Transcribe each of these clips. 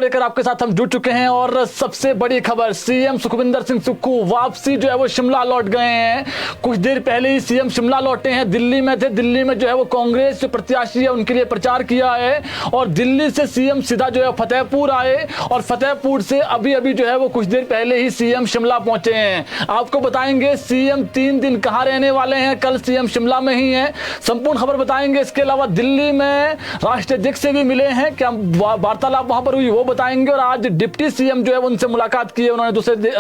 लेकर आपके साथ हम जुड़ चुके हैं और सबसे बड़ी खबर, सीएम सुखविंदर सिंह सुक्खू वापसी जो है वो शिमला लौट गए हैं। कुछ देर पहले ही सीएम शिमला लौटे हैं, दिल्ली में थे। दिल्ली में जो है वो कांग्रेस जो प्रत्याशी है उनके लिए प्रचार किया है और दिल्ली से सीएम सीधा जो है फतेहपुर आए और फतेहपुर से अभी अभी जो है वो कुछ देर पहले ही सीएम शिमला पहुंचे हैं। आपको बताएंगे सीएम 3 दिन कहां रहने वाले हैं, कल सीएम शिमला में ही है, संपूर्ण खबर बताएंगे। इसके अलावा दिल्ली में राष्ट्रीय अध्यक्ष से भी मिले हैं, क्या वार्तालाप वहां पर हुई वो बताएंगे और आज डिप्टी सीएम जो है उनसे मुलाकात की है उन्होंने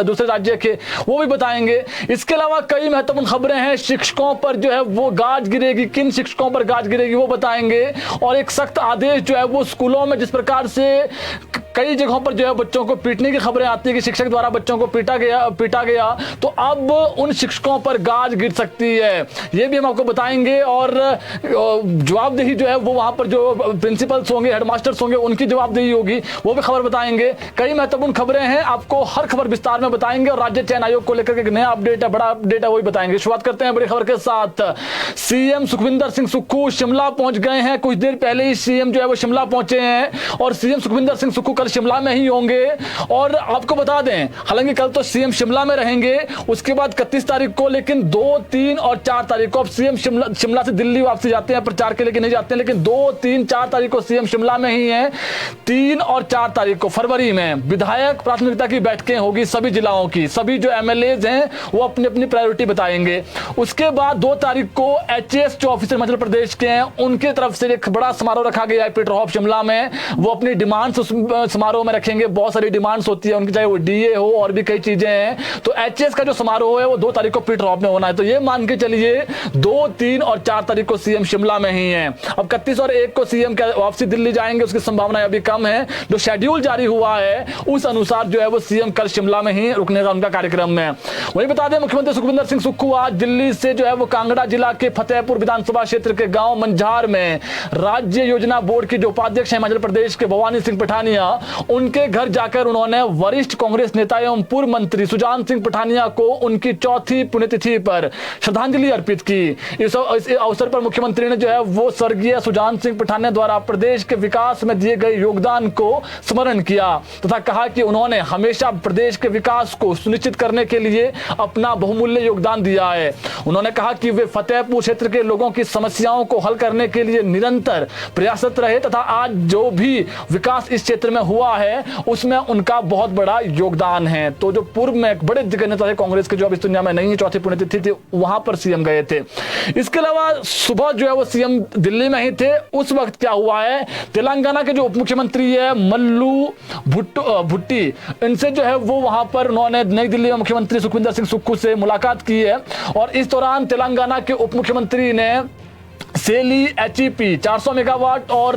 दूसरे राज्य के, वो भी बताएंगे। इसके अलावा कई महत्वपूर्ण खबरें हैं, शिक्षकों पर जो है वो गाज गिरेगी, किन शिक्षकों पर गाज गिरेगी वो बताएंगे और एक सख्त आदेश जो है वो स्कूलों में जिस प्रकार से कई जगहों पर जो है बच्चों को पीटने की खबरें आती है कि शिक्षक द्वारा बच्चों को पीटा गया, तो अब उन शिक्षकों पर गाज गिर सकती है, ये भी हम आपको बताएंगे। और जवाबदेही जो है वो वहां पर जो प्रिंसिपल्स होंगे, हेडमास्टर्स होंगे, उनकी जवाबदेही होगी, वो भी खबर बताएंगे। कई महत्वपूर्ण खबरें हैं, आपको हर खबर विस्तार में बताएंगे और राज्य चयन आयोग को लेकर एक नया अपडेट है, बड़ा अपडेट है, वो भी बताएंगे। शुरुआत करते हैं बड़ी खबर के साथ। सीएम सुखविंदर सिंह सुक्खू शिमला पहुंच गए हैं, कुछ देर पहले ही सीएम जो है वो शिमला पहुंचे हैं और सीएम सुखविंदर सिंह सुक्खू कल शिमला में ही होंगे। और आपको बता दें, हालांकि कल तो सीएम शिमला में रहेंगे, उसके बाद 31 तारीख को, लेकिन 2, 3 और 4 तारीख को अब सीएम शिमला से दिल्ली वापसी जाते हैं प्रचार के लिए नहीं जाते हैं, लेकिन 2, 3, 4 तारीख को सीएम शिमला में ही है। 3 और 4 तारीख को फरवरी में विधायक प्राथमिकता की बैठकें होगी सभी जिलाओं की, सभी जो एमएलएज हैं वो अपनी अपनी प्रायोरिटी बताएंगे। उसके बाद 2 तारीख को एचएएस जो ऑफिसर मध्य प्रदेश के हैं उनके तरफ से एक बड़ा समारोह रखा गया है पीटर हॉफ शिमला में, वो अपनी डिमांड्स समारोह में रखेंगे। बहुत सारी डिमांड्स होती है उनकी, चाहे वो डीए हो और भी कई चीजें हैं, तो एचएएस का जो समारोह है वो 2 तारीख को पीटर हॉफ में होना है। तो ये मान के चलिए 2, 3 और 4 तारीख को सीएम शिमला में ही है। अब 31 और 1 को सीएम वापसी दिल्ली जाएंगे, उसकी संभावना अभी कम है। जो शेड्यूल जारी हुआ है उस अनुसार जो है वो सीएम कल शिमला में ही रुकने का उनका कार्यक्रम है। वही बता दें, मुख्यमंत्री सुखविंदर सिंह सुक्खू आज दिल्ली से जो है वो कांगड़ा जिला के फतेहपुर विधानसभा क्षेत्र के गांव मंझार में राज्य योजना बोर्ड के जो उपाध्यक्ष हैं मध्य प्रदेश के भवानी सिंह पठानिया, उनके घर जाकर उन्होंने वरिष्ठ कांग्रेस नेता एवं पूर्व मंत्री सुजान सिंह पठानिया को उनकी 4थी पुण्यतिथि पर श्रद्धांजलि अर्पित की। इस अवसर पर मुख्यमंत्री ने जो है वो स्वर्गीय सुजान सिंह पठानिया द्वारा प्रदेश के विकास में दिए गए योगदान को स्मरण किया तथा कहा कि उन्होंने हमेशा प्रदेश के विकास को सुनिश्चित करने के लिए अपना बहुमूल्य योगदान दिया है। उन्होंने कहा कि वे फतेहपुर क्षेत्र के लोगों की समस्याओं को हल करने के लिए निरंतर प्रयासरत रहे तथा आज जो भी विकास इस क्षेत्र में हुआ है उसमें उनका बहुत बड़ा योगदान है। तो जो पूर्व में एक बड़े दिग्गज नेता थे कांग्रेस के, जो अब इस दुनिया में नहीं है, 4थी पुण्यतिथि थी, वहां पर सीएम गए थे। इसके अलावा सुबह जो है वो सीएम दिल्ली में ही थे। उस वक्त क्या हुआ है, तेलंगाना के जो उप मुख्यमंत्री है मल्लू भुट्टी, इनसे जो है वो वहां पर उन्होंने नई दिल्ली में मुख्यमंत्री सुखविंदर सिंह सुक्खू से मुलाकात की है और इस दौरान तेलंगाना के उप मुख्यमंत्री ने सेली एचईपी 400 मेगावाट और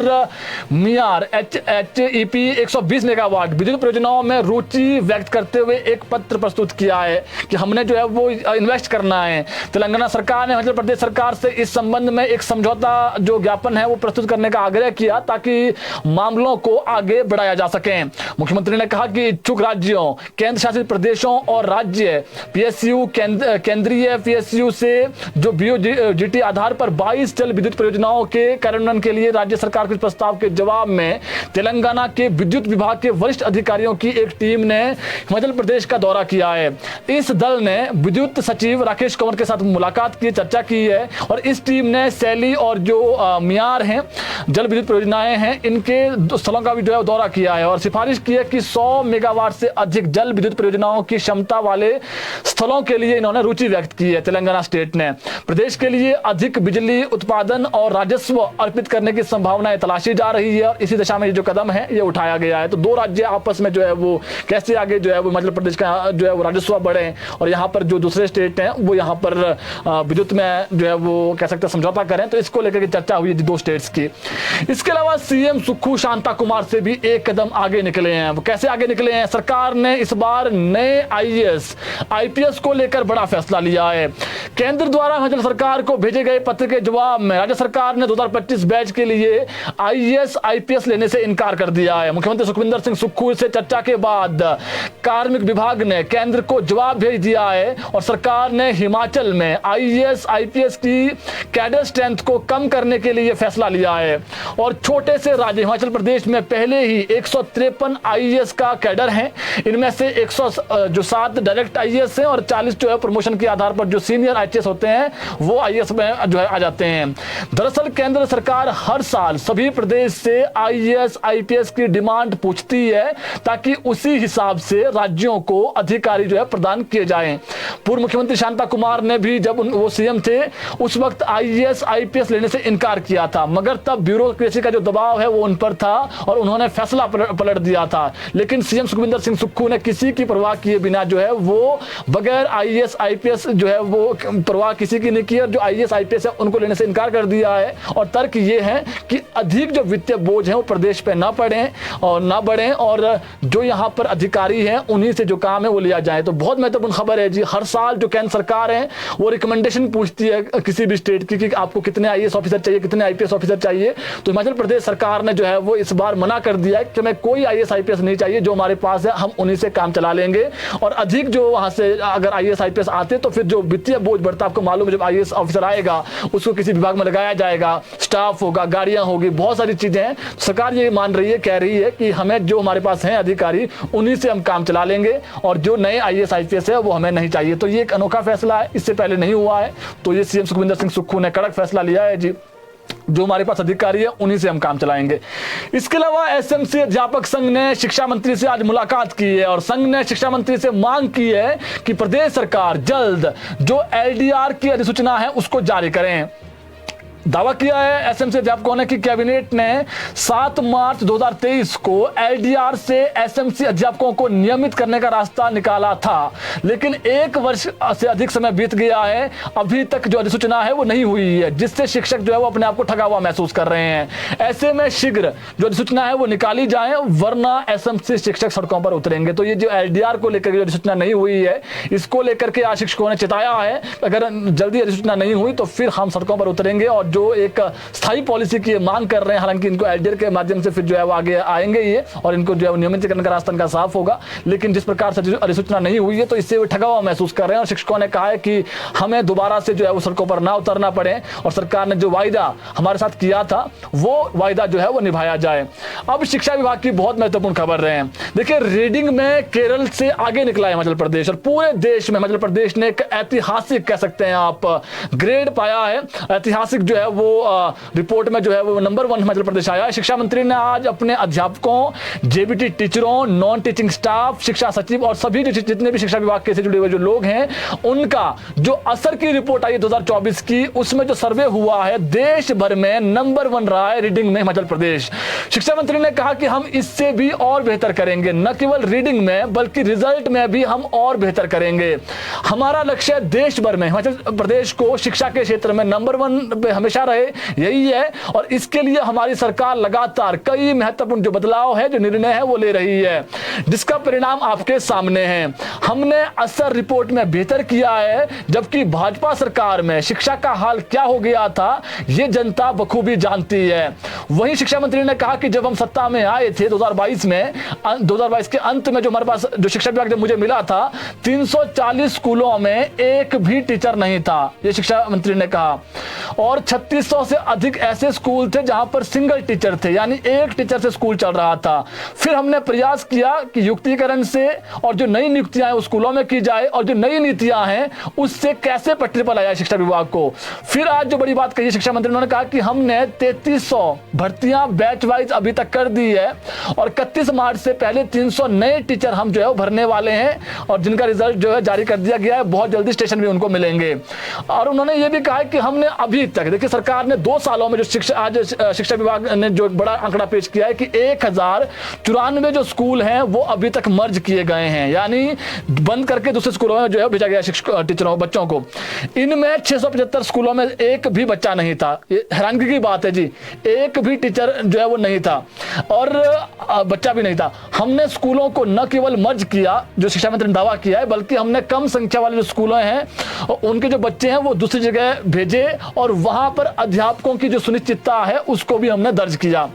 मियार एचईपी 120 मेगावाट विद्युत परियोजनाओं में रुचि व्यक्त करते हुए एक पत्र प्रस्तुत किया है कि हमने जो है वो इन्वेस्ट करना है। तेलंगाना सरकार ने मध्य प्रदेश सरकार से इस संबंध में एक समझौता जो ज्ञापन है वो प्रस्तुत करने का आग्रह किया ताकि मामलों को आगे बढ़ाया जा सके। मुख्यमंत्री ने कहा कि इच्छुक राज्यों, केंद्र शासित प्रदेशों और राज्य पीएसयू केंद्रीय पीएसयू से जो बीओजीटी आधार पर 22 विद्युत परियोजनाओं के कार्यान्वयन के लिए राज्य सरकार के प्रस्ताव के जवाब में तेलंगाना के विद्युत विभाग के वरिष्ठ अधिकारियों की एक टीम ने हिमाचल प्रदेश का दौरा किया है। इस दल ने विद्युत सचिव राकेश कंवर के साथ मुलाकात की, चर्चा की है और इस टीम ने सैली और जो मियार हैं जल विद्युत परियोजनाएं हैं इनके स्थलों का भी जो है दौरा किया है और सिफारिश की है कि 100 मेगावाट से अधिक जल विद्युत परियोजनाओं की क्षमता वाले स्थलों के लिए इन्होंने रुचि व्यक्त की है। तेलंगाना स्टेट ने प्रदेश के लिए अधिक बिजली उत्पादन और राजस्व अर्पित करने की संभावनाएं तलाशी जा रही है और इसी दिशा में ये जो कदम है ये उठाया गया है। तो 2 राज्य आपस में जो है वो कैसे आगे जो है वो मध्य प्रदेश का जो है वो राजस्व बढ़े और यहाँ पर जो दूसरे स्टेट हैं वो यहाँ पर विद्युत में जो है वो कह सकते हैं समझौता करें, तो इसको लेकर के चर्चा हुई 2 स्टेट्स की। इसके अलावा सीएम सुक्खू शांता कुमार से भी एक कदम आगे निकले हैं। वो कैसे आगे निकले हैं, सरकार ने इस बार नए आईपीएस को लेकर बड़ा फैसला लिया है। केंद्र द्वारा हिमाचल सरकार को भेजे गए पत्र के जवाब में राज्य सरकार ने 2025 बैच के लिए आईएएस आईपीएस लेने से इनकार कर दिया है। मुख्यमंत्री सुखविंदर सिंह सुक्खू से चर्चा के बाद कार्मिक विभाग ने केंद्र को जवाब भेज दिया है और सरकार ने हिमाचल में आईएएस आईपीएस की कैडर स्ट्रेंथ को कम करने के लिए फैसला लिया है। और छोटे से राज्य हिमाचल प्रदेश में पहले ही 153 आईएएस का कैडर है। इनमें से 107 डायरेक्ट आईएएस हैं और 40 जो है प्रमोशन के आधार पर जो सीनियर आईएएस होते हैं वो आईएएस में जो है आ जाते हैं। दरअसल केंद्र सरकार हर साल सभी प्रदेश से आईएएस आईपीएस की डिमांड पूछती है ताकि उसी हिसाब से राज्यों को अधिकारी जो है प्रदान किए जाएं। पूर्व मुख्यमंत्री शांता कुमार ने भी जब वो सीएम थे उस वक्त आईएएस आईपीएस लेने से इनकार किया था, मगर तब ब्यूरोक्रेसी का जो दबाव है वो उन पर था और उन्होंने फैसला पलट दिया था। लेकिन सीएम सुखविंदर सिंह सुक्खू ने किसी की परवाह किए बिना जो है वो बगैर आईएएस आईपीएस जो है वो परवाह किसी की नहीं की और जो आईएएस आईपीएस है उनको लेने से इनकार कर दिया है। और तर्क ये है कि अधिक जो वित्तीय बोझ है वो प्रदेश पे ना पड़े और ना बढ़े और जो यहाँ पर अधिकारी हैं उन्हीं से जो काम है वो लिया जाए। तो बहुत महत्वपूर्ण खबर है जी। हर साल जो केंद्र सरकार है वो रिकमेंडेशन पूछती है किसी भी स्टेट की कि आपको कितने आईएएस ऑफिसर चाहिए, कितने आईपीएस ऑफिसर चाहिए। तो हिमाचल प्रदेश सरकार ने जो है वो इस बार मना कर दिया है कि हमें कोई आईएएस आईपीएस नहीं चाहिए, जो हमारे पास है हम उन्हीं से काम चला लेंगे। और अधिक जो वहां से अगर आईएएस आईपीएस आते तो फिर जो वित्तीय बोझ बढ़ता, आपको मालूम है जब आईएएस ऑफिसर आएगा उसको किसी विभाग में लगाया जाएगा, स्टाफ होगा, गाड़ियां होगी, बहुत सारी चीजें हैं। सरकार ये मान रही है, कह रही है कि हमें जो हमारे पास हैं अधिकारी उन्हीं से हम काम चला लेंगे और जो नए आईएएस आईपीएस है वो हमें नहीं चाहिए। तो ये एक अनोखा फैसला है, इससे पहले नहीं हुआ है। तो ये सीएम सुखविंदर सिंह सुक्खू ने कड़क फैसला लिया है जी, जो हमारे पास अधिकारी है उन्हीं से हम काम चलाएंगे। इसके अलावा एसएमसी अध्यापक संघ ने शिक्षा मंत्री से आज मुलाकात की है और संघ ने शिक्षा मंत्री से मांग की है कि प्रदेश सरकार जल्द जो एलडीआर की अधिसूचना है उसको जारी करें। दावा किया है एसएमसी अध्यापकों ने कि कैबिनेट ने 7 मार्च 2023 को एलडीआर से एसएमसी अध्यापकों को नियमित करने का रास्ता निकाला था, लेकिन 1 वर्ष से अधिक समय बीत गया है, अभी तक जो अधिसूचना है वो नहीं हुई है, जिससे शिक्षक जो है वो अपने आप को ठगा हुआ महसूस कर रहे हैं। ऐसे में शीघ्र जो अधिसूचना है वो निकाली जाए वरना एसएमसी शिक्षक सड़कों पर उतरेंगे। तो ये जो एलडीआर को लेकर जो अधिसूचना नहीं हुई है इसको लेकर के आज शिक्षकों ने चिताया है, अगर जल्दी अधिसूचना नहीं हुई तो फिर हम सड़कों पर उतरेंगे और जो एक स्थायी पॉलिसी की मांग कर रहे हैं। हालांकि इनको एलडीआर के माध्यम से फिर जो है वो आगे आएंगे ये और इनको जो है नियमित करने का रास्ता इनका साफ होगा, लेकिन जिस प्रकार से अधिसूचना नहीं हुई है तो इससे वो ठगा हुआ महसूस कर रहे हैं। और शिक्षकों ने कहा है कि हमें दोबारा से जो है वो सड़कों पर ना उतरना पड़े और सरकार ने जो वायदा हमारे साथ किया था वो वायदा जो है वो निभाया जाए। अब शिक्षा विभाग की बहुत महत्वपूर्ण खबर रहे हैं। देखिए, रीडिंग में केरल से आगे निकला है हिमाचल प्रदेश और पूरे देश में हिमाचल प्रदेश ने एक ऐतिहासिक कह सकते हैं आप ग्रेड पाया है। ऐतिहासिक जो है वो रिपोर्ट में जो है वो नंबर 1 हिमाचल प्रदेश आया है। शिक्षा मंत्री ने आज अपने अध्यापकों, जेबीटी टीचरों, नॉन टीचिंग स्टाफ, शिक्षा सचिव और सभी जितने भी शिक्षा विभाग के से जुड़े हुए जो लोग हैं उनका जो असर की रिपोर्ट आई 2024 की, उसमें जो सर्वे हुआ है देश भर में नंबर 1 रहा है रीडिंग में हिमाचल प्रदेश। शिक्षा मंत्री ने कहा कि हम इससे भी और बेहतर करेंगे, न केवल रीडिंग में बल्कि रिजल्ट में भी हम और बेहतर करेंगे। हमारा लक्ष्य देश भर में हिमाचल प्रदेश को शिक्षा के क्षेत्र में नंबर 1 पे हमेशा रहे, यही है। और इसके लिए हमारी सरकार लगातार कई महत्वपूर्ण जो बदलाव है, जो निर्णय है वो ले रही है, जिसका परिणाम आपके सामने है। हमने असर रिपोर्ट में बेहतर किया है, जबकि भाजपा सरकार में शिक्षा का हाल क्या हो गया था ये जनता बखूबी जानती है। वहीं शिक्षा मंत्री ने कहा कि जब हम सत्ता में आए थे 2022 के अंत में जो हमारे पास जो शिक्षा विभाग जब मुझे मिला था 340 स्कूलों में एक भी टीचर नहीं था, ये शिक्षा मंत्री ने कहा। और 3600 से अधिक ऐसे स्कूल थे जहां पर सिंगल टीचर थे, यानी एक टीचर से स्कूल चल रहा था। फिर हमने प्रयास किया कि युक्तिकरण से और जो नई नियुक्तियां हैं उस स्कूलों में की जाए और जो नई नीतियां हैं उससे कैसे पटरी पर लाया शिक्षा विभाग को। फिर आज जो बड़ी बात कही शिक्षा मंत्री ने कहा कि हमने 3300 भर्तियां बैच वाइज अभी तक कर दी है और 31 मार्च से पहले 300 नए टीचर हम जो है वो भरने वाले हैं और जिनका रिजल्ट जो है जारी कर दिया गया है, बहुत जल्दी स्टेशन भी उनको मिलेंगे। और उन्होंने ये भी कहा कि हमने अभी तक देखिए सरकार ने 2 सालों में जो शिक्षा विभाग ने जो बड़ा आंकड़ा पेश किया है कि 1094 जो स्कूल हैं वो अभी तक मर्ज किए गए हैं, यानी बंद करके दूसरे स्कूलों में जो है भेजा गया टीचरों बच्चों को। इनमें 675 स्कूलों में एक भी बच्चा नहीं था। ये हैरानगी की बात है जी, एक भी टीचर जो है वो नहीं था और बच्चा भी नहीं था। हमने स्कूलों को न केवल मर्ज किया जो शिक्षा मंत्री ने दावा किया है, बल्कि हमने कम संख्या वाले जो स्कूलों हैं उनके जो बच्चे हैं वो दूसरी जगह भेजे और वहां पर अध्यापकों की जो सुनिश्चितता है उसको भी हमने दर्ज किया।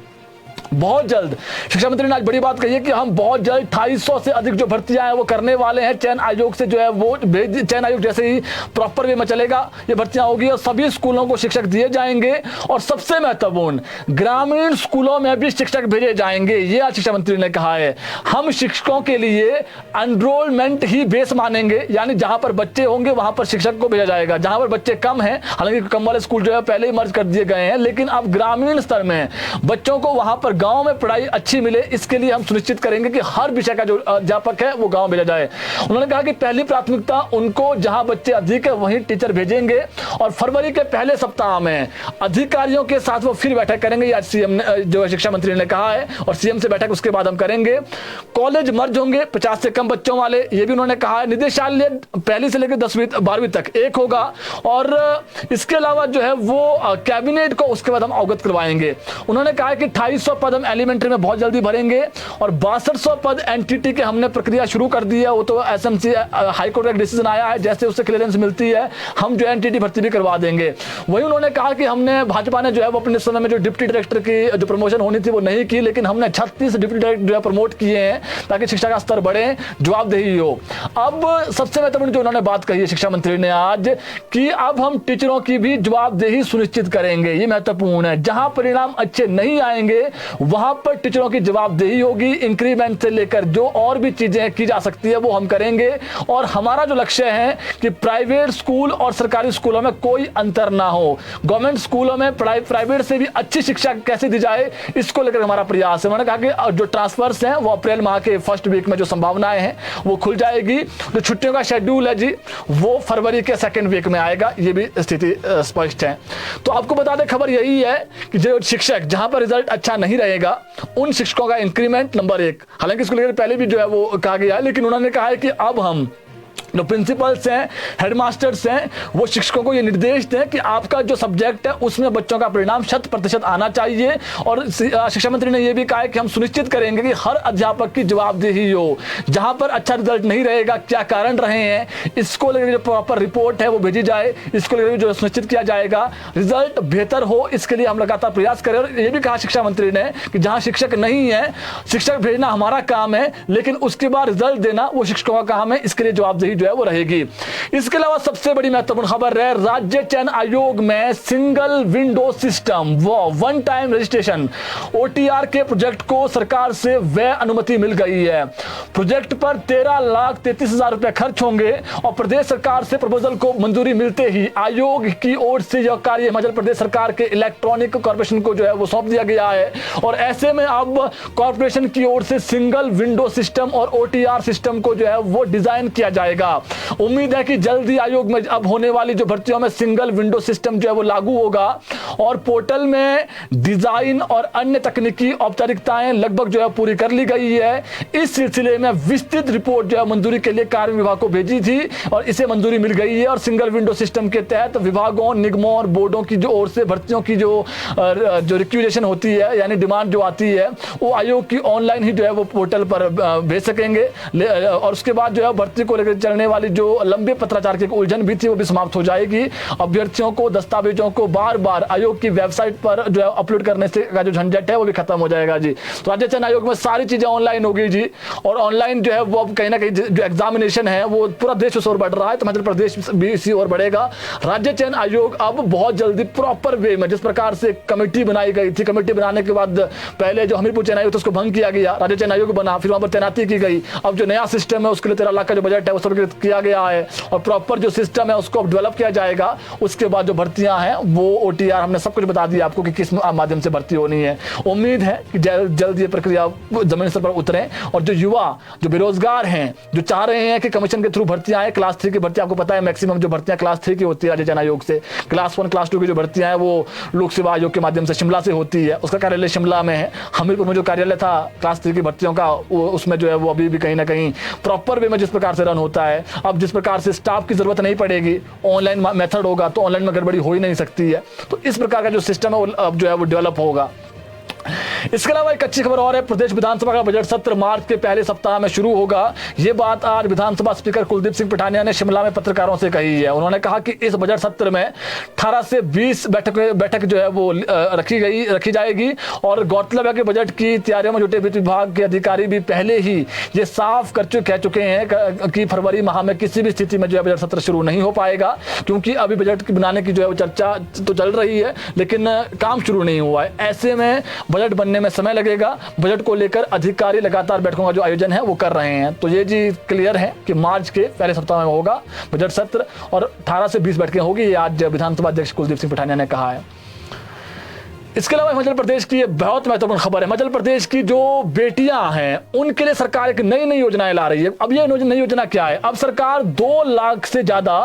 बहुत जल्द शिक्षा मंत्री ने आज बड़ी बात कही है कि हम बहुत जल्द 250 से अधिक जो भर्तियां हैं वो करने वाले हैं। चयन आयोग से जो है वो चयन आयोग जैसे ही प्रॉपर वे में चलेगा ये भर्तियां होगी और सभी स्कूलों को शिक्षक दिए जाएंगे और सबसे महत्वपूर्ण ग्रामीण स्कूलों में भी शिक्षक भेजे जाएंगे। ये आज शिक्षा मंत्री ने कहा है। हम शिक्षकों के लिए एनरोलमेंट ही बेस मानेंगे, यानी जहां पर बच्चे होंगे वहां पर शिक्षक को भेजा जाएगा। जहां पर बच्चे कम हैं, हालांकि कम वाले स्कूल जो है पहले ही मर्ज कर दिए गए हैं, लेकिन अब ग्रामीण स्तर में बच्चों को वहां पर गांव में पढ़ाई अच्छी मिले, इसके लिए हम सुनिश्चित करेंगे कि हर विषय का जो अध्यापक है वो गांव भेजा जाए। उन्होंने कहा कि पहली प्राथमिकता उनको जहां बच्चे अधिक है वहीं टीचर भेजेंगे और फरवरी के पहले सप्ताह में अधिकारियों के साथ वो फिर बैठक करेंगे। आज सीएम ने जो शिक्षा मंत्री ने कहा है और सीएम से बैठक उसके बाद हम करेंगे। कॉलेज मर्ज होंगे 50 से कम बच्चों वाले, ये भी उन्होंने कहा है। निदेशालय पहली से लेकर 10वीं 12वीं तक एक होगा और इसके अलावा जो है वो कैबिनेट को उसके बाद हम अवगत करवाएंगे। उन्होंने कहा कि 250 पद हम एलिमेंट्री में बहुत जल्दी भरेंगे और 6200 पद एनटीटी के हमने प्रक्रिया शुरू कर दी है। वो तो एसएमसी हाईकोर्ट का डिसीजन आया है, जैसे उससे क्लियरेंस मिलती है हम जो एनटीटी भर्ती भी करवा देंगे। वही उन्होंने कहा कि हमने भाजपा ने जो है वो अपने समय में जो डिप्टी डायरेक्टर की जो प्रमोशन होनी थी वो नहीं की, लेकिन हमने 36 डिप्टी डायरेक्टर जो है प्रमोट किए हैं ताकि शिक्षा का स्तर बढ़े, जवाबदेही हो। अब सबसे महत्वपूर्ण जो उन्होंने बात कही है शिक्षा मंत्री ने आज कि अब हम टीचरों की भी जवाबदेही सुनिश्चित करेंगे। ये महत्वपूर्ण है। जहां परिणाम अच्छे नहीं आएंगे वहां पर टीचरों की जवाबदेही होगी। इंक्रीमेंट से लेकर जो और भी चीजें की जा सकती है वो हम करेंगे और हमारा जो लक्ष्य है कि प्राइवेट स्कूल और सरकारी स्कूलों में कोई अंतर ना हो। गवर्नमेंट स्कूलों में प्राइवेट से भी अच्छी शिक्षा कैसे दी जाए इसको लेकर हमारा प्रयास है। उन्होंने कहा कि जो ट्रांसफर्स हैं वो अप्रैल माह के फर्स्ट वीक में जो संभावनाएं हैं वो खुल जाएगी। जो छुट्टियों का शेड्यूल है जी वो फरवरी के सेकेंड वीक में आएगा। ये भी स्थिति स्पष्ट है। तो आपको बता दें खबर यही है कि जो शिक्षक जहां पर रिजल्ट अच्छा नहीं रहेगा उन शिक्षकों का इंक्रीमेंट नंबर 1, हालांकि इसको लेकर पहले भी जो है वो कहा गया है, लेकिन उन्होंने कहा है कि अब हम जो प्रिंसिपल्स हैं, हेडमास्टर्स हैं, वो शिक्षकों को ये निर्देश दें कि आपका जो सब्जेक्ट है उसमें बच्चों का परिणाम 100% आना चाहिए। और शिक्षा मंत्री ने यह भी कहा है कि हम सुनिश्चित करेंगे कि हर अध्यापक की जवाबदेही हो। जहां पर अच्छा रिजल्ट नहीं रहेगा, क्या कारण रहे हैं, इसको लेकर जो प्रॉपर रिपोर्ट है वो भेजी जाए। इसको लेकर जो सुनिश्चित किया जाएगा रिजल्ट बेहतर हो, इसके लिए हम लगातार प्रयास करें। और ये भी कहा शिक्षा मंत्री ने कि जहां शिक्षक नहीं है, शिक्षक भेजना हमारा काम है, लेकिन उसके बाद रिजल्ट देना वो शिक्षकों का काम है। इसके लिए जवाबदेही जो है वो रहेगी। इसके अलावा सबसे बड़ी महत्वपूर्ण खबर है राज्य चयन आयोग में सिंगल विंडो सिस्टम वो वन टाइम रजिस्ट्रेशन ओटीआर के प्रोजेक्ट को सरकार से व्यय अनुमति मिल गई है। प्रोजेक्ट पर 13,33,000 रुपए खर्च होंगे और प्रदेश सरकार से प्रपोजल को मंजूरी मिलते ही आयोग की ओर से यह कार्य हिमाचल प्रदेश सरकार के इलेक्ट्रॉनिक कॉर्पोरेशन को जो है वो सौंप दिया गया है। और ऐसे में अब कॉर्पोरेशन की ओर से सिंगल विंडो सिस्टम और ओटीआर सिस्टम को जो है वो डिजाइन किया जाएगा। उम्मीद है कि जल्दी आयोग में अब होने वाली जो भर्तियों में सिंगल विंडो सिस्टम जो है वो लागू होगा और पोर्टल में डिजाइन और अन्य तकनीकी औपचारिकताएं लगभग जो है पूरी कर ली गई है। इस सिलसिले में विस्तृत रिपोर्ट जो है मंजूरी के लिए कार्य विभाग को भेजी थी और इसे मंजूरी मिल गई है। और सिंगल विंडो सिस्टम के तहत विभागों, निगमों और बोर्डों की जो ओर से भर्तियों की जो रिक्वेजिशन होती है, यानी डिमांड जो आती है, वो आयोग की ऑनलाइन ही जो है वो पोर्टल पर भेज सकेंगे। और उसके बाद जो है भर्ती को लेकर चलने वाली जो लंबे पत्राचार की उलझन भी थी वो भी समाप्त हो जाएगी। अभ्यर्थियों को दस्तावेजों को बार बार आयोग की वेबसाइट पर जो है अपलोड करने से का जो झंझट है वो भी खत्म हो जाएगा जी। तो राज्य चयन आयोग में सारी चीजें ऑनलाइन होगी जी। और ऑनलाइन जो है वो अब कहीं ना कहीं जो एग्जामिनेशन है वो पूरा देश उस ओर बढ़ रहा है, तो मध्य प्रदेश भी इसी ओर बढ़ेगा। राज्य चयन आयोग अब बहुत जल्दी प्रॉपर वे में, जिस प्रकार से कमेटी बनाई गई थी, कमेटी बनाने के बाद पहले जो हमीरपुर चयन आयोग था उसको भंग किया गया, राज्य चयन आयोग बना, फिर वहां पर तैनाती की गई। अब जो नया सिस्टम है उसके लिए 13 लाख का जो बजट है वो सब निर्धारित किया गया है और प्रॉपर जो सिस्टम है उसको अब डेवलप किया जाएगा। उसके बाद जो भर्तियां हैं वो OTR हमने सब कुछ बता दिया आपको कि किस माध्यम से भर्ती होनी है। उम्मीद है कि जल्द ये प्रक्रिया जमीन स्तर पर उतरे और जो युवा जो बेरोजगार हैं, जो चाह रहे हैं कि कमीशन के थ्रू भर्तियां आए, क्लास 3 की भर्ती आपको पता है मैक्सिमम जो भर्तियां क्लास 3 की होती है राज्य चयन आयोग से, क्लास 1 क्लास 2 की जो भर्तियां हैं वो लोक सेवा आयोग के माध्यम से शिमला से होती है। उसका कार्यालय शिमला में है। हमीरपुर में जो कार्यालय था क्लास 3 की भर्तियों का उसमें जो है वो अभी भी कहीं ना कहीं प्रॉपर वे में जिस प्रकार से रन होता है, अब जिस प्रकार से स्टाफ की जरूरत नहीं पड़ेगी, ऑनलाइन मेथड होगा तो ऑनलाइन में गड़बड़ी हो ही नहीं सकती है। तो इस प्रकार का जो सिस्टम है अब जो है वो डेवलप होगा। इसके अलावा एक अच्छी खबर और है, प्रदेश विधानसभा का बजट सत्र मार्च के पहले सप्ताह में शुरू होगा। ये बात आज विधानसभा स्पीकर कुलदीप सिंह पठानिया ने शिमला में पत्रकारों से कही है। उन्होंने कहा कि इस बजट सत्र में 18 से 20 बैठक जो है वो रखी जाएगी और गौरतलब है कि बजट की तैयारियों में जुटे वित्त विभाग के अधिकारी भी पहले ही ये साफ कह चुके हैं कि फरवरी माह में किसी भी स्थिति में जो है बजट सत्र शुरू नहीं हो पाएगा, क्योंकि अभी बजट बनाने की जो है वो चर्चा तो चल रही है लेकिन काम शुरू नहीं हुआ है। ऐसे में बजट बनने में समय लगेगा। बजट को लेकर अधिकारी लगातार बैठकों का जो आयोजन है वो कर रहे हैं। तो ये जी क्लियर है कि मार्च के पहले सप्ताह में होगा बजट सत्र और 18 से 20 बैठकें होगी, ये आज विधानसभा अध्यक्ष कुलदीप सिंह पठानिया ने कहा है। इसके अलावा हिमाचल प्रदेश की ये बहुत महत्वपूर्ण खबर है। हिमाचल प्रदेश की जो बेटियां हैं उनके लिए सरकार एक नई योजनाएं ला रही है। अब ये नई योजना क्या है? अब सरकार 2 लाख से ज्यादा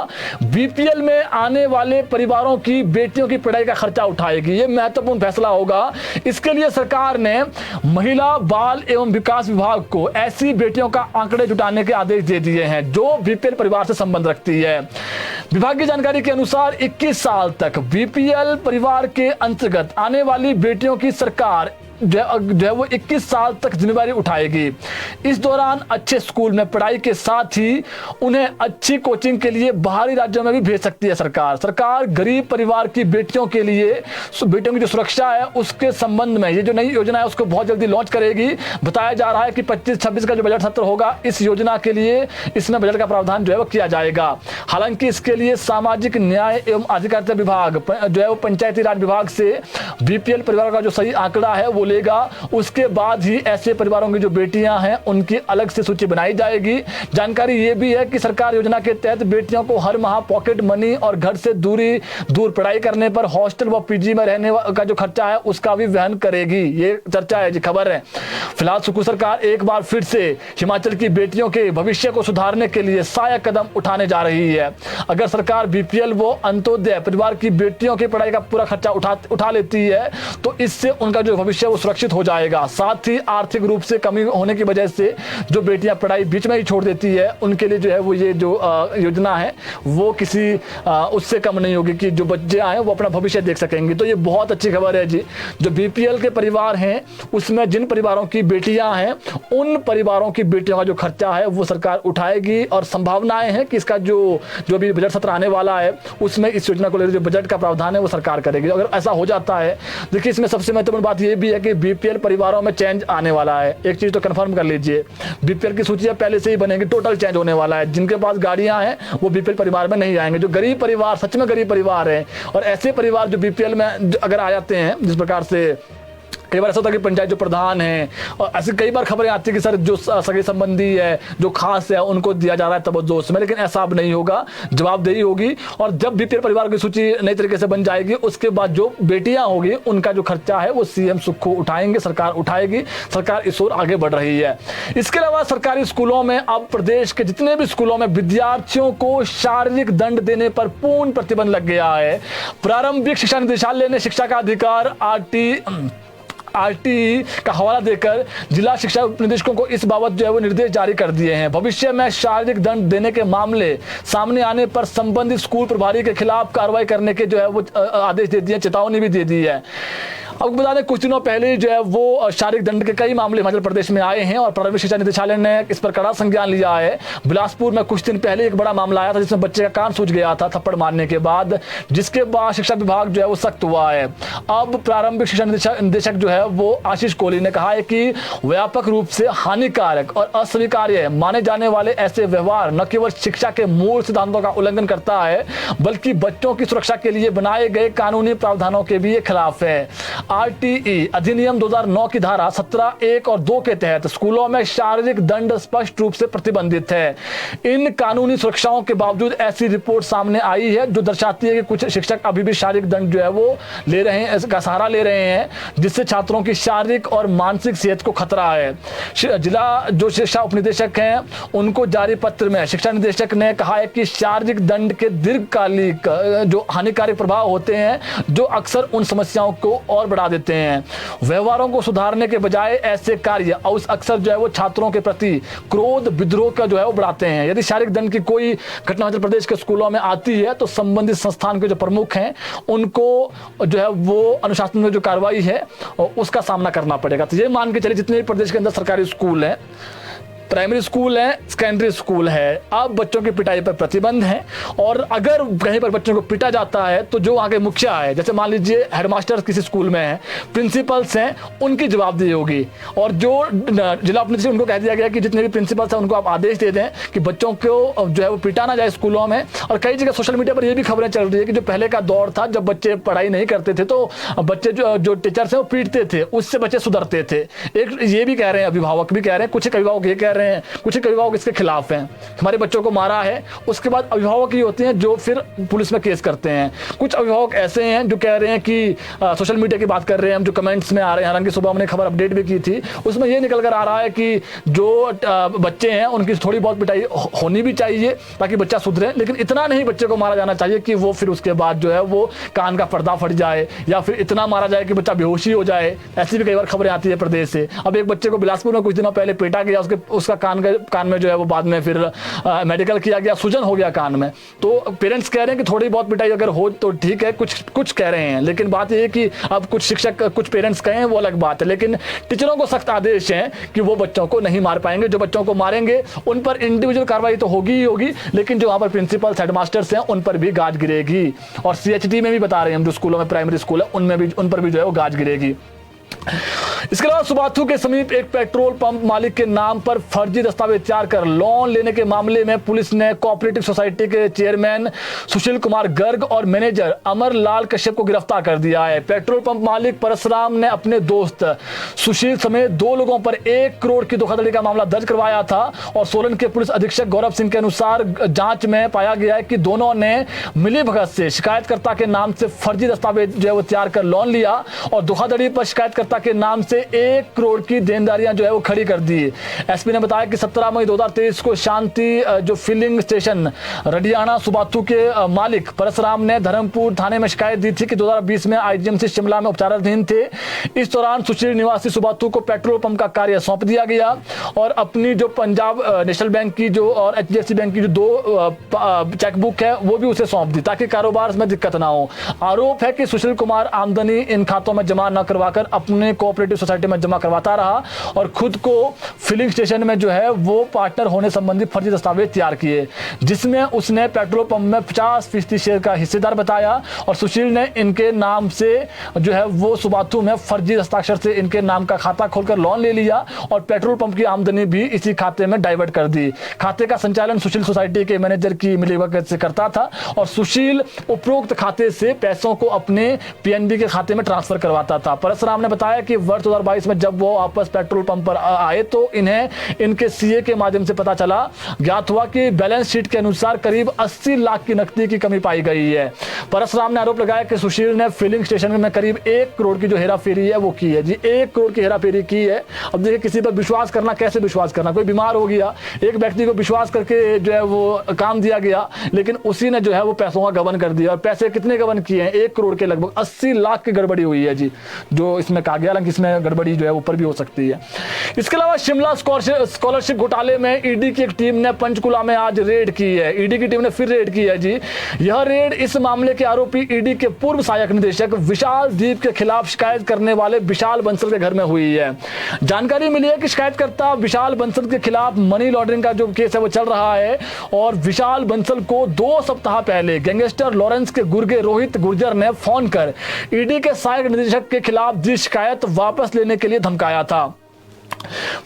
BPL में आने वाले परिवारों की बेटियों की पढ़ाई का खर्चा उठाएगी। ये महत्वपूर्ण फैसला होगा। इसके लिए सरकार ने महिला बाल एवं विकास विभाग को ऐसी बेटियों का आंकड़े जुटाने के आदेश दे दिए हैं जो BPL परिवार से संबंध रखती है। विभाग की जानकारी के अनुसार 21 साल तक BPL परिवार के अंतर्गत आने वाली बेटियों की सरकार जो है वो 21 साल तक जिम्मेदारी उठाएगी। इस दौरान अच्छे स्कूल में पढ़ाई के साथ ही उन्हें अच्छी कोचिंग के लिए बाहरी राज्यों में भी भेज सकती है सरकार गरीब परिवार की बेटियों के लिए बेटियों की जो सुरक्षा है उसके संबंध में ये जो नई योजना है उसको बहुत जल्दी लॉन्च करेगी। बताया जा रहा है कि 25-26 का जो बजट सत्र होगा इस योजना के लिए इसमें बजट का प्रावधान जो है वो किया जाएगा। हालांकि इसके लिए सामाजिक न्याय एवं अधिकारिता विभाग जो है वो पंचायती राज विभाग से BPL परिवार का जो सही आंकड़ा है वो लेगा। उसके बाद ही ऐसे परिवारों की जो बेटियां हैं उनकी अलग से सूची बनाई जाएगी। जानकारी ये भी है कि सरकार योजना के तहत बेटियों को हर माह पॉकेट मनी और घर से दूर पढ़ाई करने पर हॉस्टल व PG में रहने का जो खर्चा है उसका भी वहन करेगी। ये चर्चा है जी, खबर है। फिलहाल सुक्खू सरकार एक बार फिर से हिमाचल की बेटियों के भविष्य को सुधारने के लिए सहायक कदम उठाने जा रही है। अगर सरकार BPL व अंत्योदय परिवार की बेटियों की पढ़ाई का पूरा खर्चा उठा लेती है तो इससे उनका जो भविष्य वो सुरक्षित हो जाएगा। साथ ही आर्थिक रूप से कमी होने की वजह से जो बेटियां पढ़ाई बीच में ही छोड़ देती है उनके लिए जो है वो ये जो योजना है वो किसी उससे कम नहीं होगी कि जो बच्चे आए वो अपना भविष्य देख सकेंगे। तो ये बहुत अच्छी खबर है जी। जो BPL के परिवार हैं उसमें जिन परिवारों की बेटियां हैं उन परिवारों की बेटियों का जो खर्चा है वो सरकार उठाएगी और संभावनाएं हैं कि इसका जो भी बजट सत्र आने वाला है उसमें इस योजना को लेकर जो बजट का प्रावधान है वो सरकार करेगी। अगर ऐसा हो जाता है, देखिए इसमें सबसे महत्वपूर्ण बात यह भी है कि BPL परिवारों में चेंज आने वाला है। एक चीज तो कंफर्म कर लीजिए, BPL की सूची पहले से ही बनेगी, टोटल चेंज होने वाला है। जिनके पास गाड़ियां हैं वो BPL परिवार में नहीं आएंगे। जो गरीब परिवार, सच में गरीब परिवार है और ऐसे परिवार जो BPL में अगर आ जाते हैं, जिस प्रकार से कई बार ऐसा होता है कि पंचायत जो प्रधान है और ऐसी कई बार खबरें आती है कि सर जो सगे संबंधी है जो खास है उनको दिया जा रहा है तवज्जो उसमें, लेकिन ऐसा अब नहीं होगा। जवाबदेही होगी और जब BPL परिवार की सूची नई तरीके से बन जाएगी उसके बाद जो बेटियां होगी उनका जो खर्चा है वो CM सुक्खू उठाएंगे, सरकार उठाएगी। सरकार इस ओर आगे बढ़ रही है। इसके अलावा सरकारी स्कूलों में अब प्रदेश के जितने भी स्कूलों में विद्यार्थियों को शारीरिक दंड देने पर पूर्ण प्रतिबंध लग गया है। प्रारंभिक शिक्षा निदेशालय ने शिक्षा का अधिकार RTE का हवाला देकर जिला शिक्षा निदेशकों को इस बाबत जो है वो निर्देश जारी कर दिए हैं। भविष्य में शारीरिक दंड देने के मामले सामने आने पर संबंधित स्कूल प्रभारी के खिलाफ कार्रवाई करने के जो है वो आदेश दे दिए, चेतावनी भी दे दी है। अब बता दें कुछ दिनों पहले जो है वो शारीरिक दंड के कई मामले हिमाचल प्रदेश में आए हैं और प्रारंभिक शिक्षा निदेशालय ने इस पर कड़ा संज्ञान लिया है। बिलासपुर में कुछ दिन पहले एक बड़ा मामला आया था जिसमें बच्चे का कान सूज गया था थप्पड़ मारने के बाद, जिसके बाद शिक्षा विभाग जो है वो सख्त हुआ है। अब प्रारंभिक शिक्षा निदेशक जो है वो आशीष कोहली ने कहा है कि व्यापक रूप से हानिकारक और अस्वीकार्य माने जाने वाले ऐसे व्यवहार न केवल शिक्षा के मूल सिद्धांतों का उल्लंघन करता है बल्कि बच्चों की सुरक्षा के लिए बनाए गए कानूनी प्रावधानों के भी खिलाफ है। आरटीई अधिनियम 2009 की धारा 17(1) और 2 के तहत स्कूलों में शारीरिक दंड स्पष्ट रूप से प्रतिबंधित है। इन कानूनी सुरक्षाओं के बावजूद ऐसी रिपोर्ट सामने आई है जो दर्शाती है कि कुछ शिक्षक अभी भी शारीरिक दंड जो है वो ले रहे हैं, इसका सहारा ले रहे हैं, जिससे छात्रों की शारीरिक और मानसिक सेहत को खतरा है। जिला जो शिक्षा उपनिदेशक हैं उनको जारी पत्र में शिक्षा निदेशक ने कहा है कि शारीरिक दंड के दीर्घकालिक जो हानिकारक प्रभाव होते हैं जो अक्सर उन समस्याओं को और बढ़ा देते हैं। व्यवहारों को सुधारने के बजाय ऐसे कार्य अक्सर जो है वो छात्रों के प्रति क्रोध विद्रोह का जो है वो बढ़ाते हैं। यदि शारीरिक दंड की कोई घटना हिमाचल प्रदेश के स्कूलों में आती है तो संबंधित संस्थान के जो प्रमुख हैं उनको जो है वो अनुशासन में जो कार्रवाई है उसका सामना करना पड़ेगा। तो ये मान के चलिए जितने भी प्रदेश के अंदर सरकारी स्कूल हैं, प्राइमरी स्कूल है, सेकेंडरी स्कूल है, अब बच्चों की पिटाई पर प्रतिबंध है। और अगर कहीं पर बच्चों को पिटा जाता है तो जो वहाँ के मुखिया है, जैसे मान लीजिए हेडमास्टर किसी स्कूल में है, प्रिंसिपल्स हैं, उनकी जवाबदेही होगी। और जो जिला उपनिदेशक उनको कह दिया गया कि जितने भी प्रिंसिपल्स हैं उनको आप आदेश दे दें कि बच्चों को जो है वो पिटा ना जाए स्कूलों में। और कई जगह सोशल मीडिया पर ये भी खबरें चल रही है कि जो पहले का दौर था जब बच्चे पढ़ाई नहीं करते थे तो बच्चे जो टीचर्स हैं वो पीटते थे, उससे बच्चे सुधरते थे। एक ये भी कह रहे हैं, अभिभावक भी कह रहे हैं, कुछ अभिभावक ये कह रहे हैं, कुछ अभिभावक इसके खिलाफ हैं, हमारे बच्चों को मारा है। उसके बाद अभिभावक ये होते हैं जो फिर पुलिस में केस करते हैं। कुछ अभिभावक ऐसे हैं जो कह रहे हैं कि सोशल मीडिया की बात कर रहे हैं हम, जो कमेंट्स में आ रहे हैं, हालांकि सुबह हमने खबर अपडेट भी की थी, उसमें ये निकल कर आ रहा है कि जो बच्चे हैं उनकी थोड़ी बहुत पिटाई होनी भी चाहिए ताकि बच्चा सुधरे, लेकिन इतना नहीं बच्चे को मारा जाना चाहिए कि वो फिर उसके बाद जो है वो कान का पर्दा फट जाए या फिर इतना मारा जाए कि बच्चा बेहोशी हो जाए। ऐसी भी कई बार खबरें आती है प्रदेश से। अब एक बच्चे को बिलासपुर में कुछ दिनों पहले पीटा गया, उसका कान में जो है वो बाद में फिर मेडिकल किया गया, सूजन हो गया कान में। तो पेरेंट्स कह रहे हैं कि थोड़ी बहुत पिटाई अगर हो तो ठीक है, कुछ कह रहे हैं, लेकिन बात यह है कि अब कुछ शिक्षक कुछ पेरेंट्स कहें वो अलग बात है, लेकिन टीचरों को सख्त आदेश हैं कि वो बच्चों को नहीं मार पाएंगे। जो बच्चों को मारेंगे उन पर इंडिविजुअल कार्रवाई तो होगी ही होगी, लेकिन जो वहां पर प्रिंसिपल्स हेडमास्टर्स हैं उन पर भी गाज गिरेगी। और CHT में भी बता रहे हैं हम, जो स्कूलों में प्राइमरी स्कूल है उनमें भी उन पर भी जो है वो गाज गिरेगी। इसके अलावा सुबाथू के समीप एक पेट्रोल पंप मालिक के नाम पर फर्जी दस्तावेज तैयार कर लोन लेने के मामले में पुलिस ने कोऑपरेटिव सोसाइटी के चेयरमैन सुशील कुमार गर्ग और मैनेजर अमर लाल कश्यप को गिरफ्तार कर दिया है। पेट्रोल पंप मालिक परसराम ने अपने दोस्त सुशील समेत 2 लोगों पर 1 करोड़ की धोखाधड़ी का मामला दर्ज करवाया था। और सोलन के पुलिस अधीक्षक गौरव सिंह के अनुसार जांच में पाया गया है कि दोनों ने मिलीभगत से शिकायतकर्ता के नाम से फर्जी दस्तावेज जो है वो तैयार कर लोन लिया और धोखाधड़ी पर शिकायतकर्ता के नाम से 1 करोड़ की देनदारियां जो है वो खड़ी कर दी। एसपी ने बताया कि 17 मई 2023 को शांति जो फिलिंग स्टेशन रडियाना सुबाथू के मालिक परसराम ने धर्मपुर थाने में शिकायत दी थी कि 2020 में IGMC शिमला में उपचाराधीन थे। इस दौरान सुशील निवासी सुबाथू को पेट्रोल पंप का कार्य सौंप दिया गया और अपनी जो पंजाब नेशनल बैंक की जो और HDFC बैंक की जो 2 चेकबुक है वो भी उसे सौंप दी ताकि कारोबार में दिक्कत ना हो। आरोप है कि सुशील कुमार आमदनी इन खातों में जमा न करवाकर अपने कोऑपरेटिव सोसाइटी में जमा करवाता रहा और खुद को फिलिंग स्टेशन में जो है वो पार्टनर होने संबंधी फर्जी दस्तावेज तैयार किए, जिसमें उसने पेट्रोल पंप में 50% शेयर का हिस्सेदार बताया। और सुशील ने इनके नाम से जो है वो सुबाथू में फर्जी हस्ताक्षर से इनके नाम का खाता खोलकर लोन ले लिया और पेट्रोल पंप की आमदनी भी इसी खाते में डाइवर्ट कर दी। खाते का संचालन सुशील सोसाइटी के मैनेजर की मिलीभगत से करता था और सुशील उपरोक्त खाते से पैसों को अपने PNB के खाते में ट्रांसफर करवाता था। परसराम ने बताया कि वर्ष 2022 में जब वो वापस पेट्रोल पंप पर आए तो इन्हें इनके CA के माध्यम से पता चला, ज्ञात हुआ कि बैलेंस शीट के अनुसार करीब 80 लाख की नकदी की कमी पाई गई है। परसराम ने आरोप लगाया कि सुशील ने फिलिंग स्टेशन में करीब 1 करोड़ की जो हेराफेरी है वो की है। जी 1 करोड़ की हेराफेरी की है। अब देखिए किसी पर विश्वास करना, कैसे विश्वास करना, कोई बीमार हो गया, एक व्यक्ति को विश्वास करके जो है वो काम दिया गया, लेकिन उसी ने जो है वो पैसों का गबन कर दिया। और पैसे कितने गबन किए हैं? 1 करोड़ के लगभग 80 लाख की गड़बड़ी हुई है जी, जो इसमें कहा गया, हालांकि इसमें गड़बड़ी जो है ऊपर भी हो सकती है। इसके अलावा शिमला स्कॉलरशिप घोटाले में ईडी की एक टीम ने पंचकुला में आज रेड की है। ईडी की टीम ने फिर रेड की है जी। यह रेड इस मामले के आरोपी ईडी के पूर्व सहायक निदेशक विशाल दीप के खिलाफ शिकायत करने वाले विशाल बंसल के घर में हुई है। जानकारी मिली है कि शिकायतकर्ता विशाल बंसल के खिलाफ मनी लॉन्ड्रिंग का जो केस है वो चल रहा है और विशाल बंसल को 2 सप्ताह पहले गैंगस्टर लॉरेंस के गुर्गे रोहित गुर्जर ने फोन कर ईडी के सहायक निदेशक के खिलाफ दी शिकायत वापस लेने के लिए धमकाया था।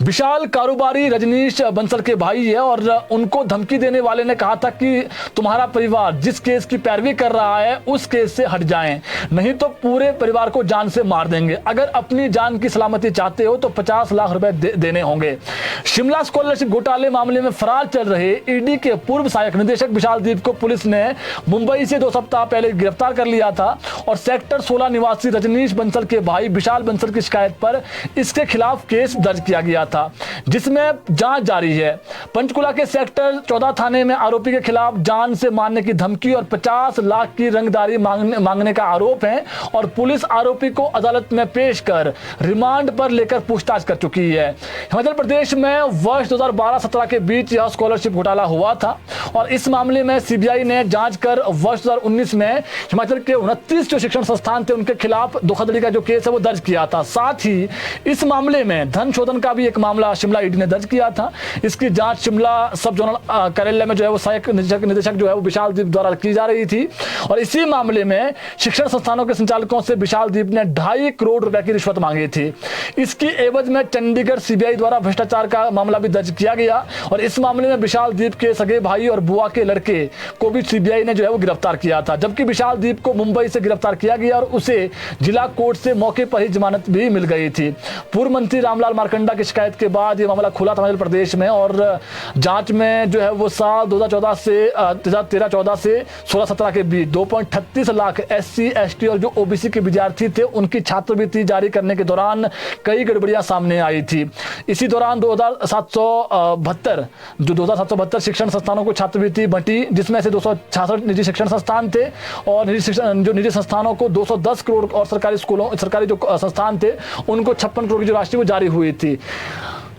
विशाल कारोबारी रजनीश बंसल के भाई है और उनको धमकी देने वाले ने कहा था कि तुम्हारा परिवार जिस केस की पैरवी कर रहा है उस केस से हट जाएं, नहीं तो पूरे परिवार को जान से मार देंगे। अगर अपनी जान की सलामती चाहते हो तो 50 लाख रुपए देने होंगे। शिमला स्कॉलरशिप घोटाले मामले में फरार चल रहे ईडी के पूर्व सहायक निदेशक विशाल दीप को पुलिस ने मुंबई से 2 सप्ताह पहले गिरफ्तार कर लिया था और सेक्टर 16 निवासी रजनीश बंसल के भाई विशाल बंसल की शिकायत पर इसके खिलाफ केस दर्ज किया गया था, जिसमें जांच जारी है। पंचकुला के सेक्टर 14 थाने में आरोपी के खिलाफ जान से मारने की धमकी और 50 लाख की रंगदारी मांगने का आरोप है और पुलिस आरोपी को अदालत में पेश कर रिमांड पर लेकर पूछताछ कर चुकी है। हिमाचल प्रदेश में वर्ष 2012-17 के बीच यह स्कॉलरशिप घोटाला हुआ था और इस मामले में सीबीआई ने जांच कर वर्ष 2019 में हिमाचल के 29 जो शिक्षण संस्थान थे उनके खिलाफ धोखाधड़ी का जो केस है वो दर्ज किया था। साथ ही इस मामले में धन शोधन का भी एक मामला शिमला ईडी ने दर्ज किया था। इसकी जांच शिमला सब जोनल कार्यालय में जो है वो सहायक निदेशक जो है वो विशाल दीप द्वारा की जा रही थी और इसी मामले में शिक्षण संस्थानों के संचालकों से विशाल दीप ने 2.5 करोड़ रुपए की रिश्वत मांगी थी। इसकी एवज में चंडीगढ़ सीबीआई द्वारा भ्रष्टाचार का मामला भी दर्ज किया गया और इस मामले में विशाल दीप के सगे भाई और बुआ के लड़के को भी सीबीआई ने जो है वो गिरफ्तार किया था, जबकि विशाल दीप को मुंबई से गिरफ्तार किया गया और उसे जिला कोर्ट से मौके पर ही जमानत भी मिल गई थी। पूर्व मंत्री रामलाल मारकंडा की शिकायत के बाद यह मामला खुला था हिमाचल प्रदेश में और जांच में जो है वो साल 2013-14 से 16-17 के बीच 2.38 लाख SC ST और जो OBC के विद्यार्थी थे उनकी छात्रवृत्ति जारी करने के दौरान कई गड़बड़ियां सामने आई थी। इसी दौरान 2772 शिक्षण संस्थानों को छात्रवृत्ति बंटी, जिसमें से 266 निजी शिक्षण संस्थान थे और निजी संस्थानों को 210 करोड़ और सरकारी जो संस्थान थे उनको 56 करोड़ की जो राशि वो जारी हुई थी।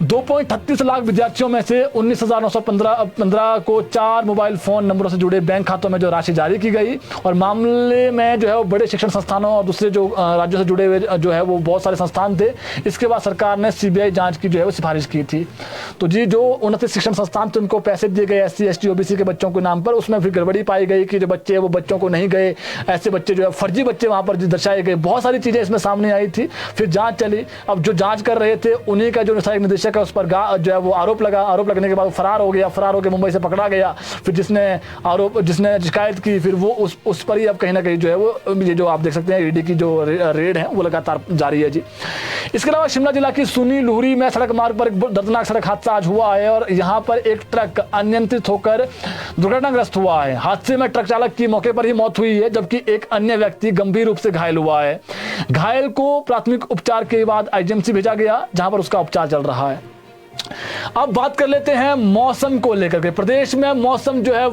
2.38 लाख विद्यार्थियों में से 19,915 को 4 मोबाइल फोन नंबरों से जुड़े बैंक खातों में जो राशि जारी की गई और मामले में जो है वो बड़े शिक्षण संस्थानों और दूसरे जो राज्यों से जुड़े हुए जो है वो बहुत सारे संस्थान थे। इसके बाद सरकार ने सीबीआई जांच की जो है वो सिफारिश की थी। तो जी जो 29 शिक्षण संस्थान थे उनको पैसे दिए गए SC ST OBC के बच्चों के नाम पर, उसमें फिर गड़बड़ी पाई गई कि जो बच्चे वो बच्चों को नहीं गए, ऐसे बच्चे जो है फर्जी बच्चे वहाँ पर दर्शाए गए, बहुत सारी चीज़ें इसमें सामने आई थी। फिर जाँच चली। अब जो जाँच कर रहे थे उन्हीं का जो सहायक निदेशक है उस पर जो है वो आरोप लगने के बाद फरार हो गया, मुंबई से पकड़ा गया। फिर जिसने शिकायत की फिर वो उस पर ही अब कहीं ना कहीं जो है वो ये जो आप देख सकते हैं ईडी की जो रेड है वो लगातार जारी है जी। इसके अलावा शिमला जिला की सुनी लुहरी में सड़क मार्ग पर एक दर्दनाक सड़क हादसा आज हुआ है और यहाँ पर एक ट्रक अनियंत्रित होकर दुर्घटनाग्रस्त हुआ है। हादसे में ट्रक चालक की मौके पर ही मौत हुई है, जबकि एक अन्य व्यक्ति गंभीर रूप से घायल हुआ है। घायल को प्राथमिक उपचार के बाद IGMC भेजा गया, जहां पर उसका उपचार चल रहा है। अब बात कर लेते हैं मौसम को लेकर के। प्रदेश में मौसम जो है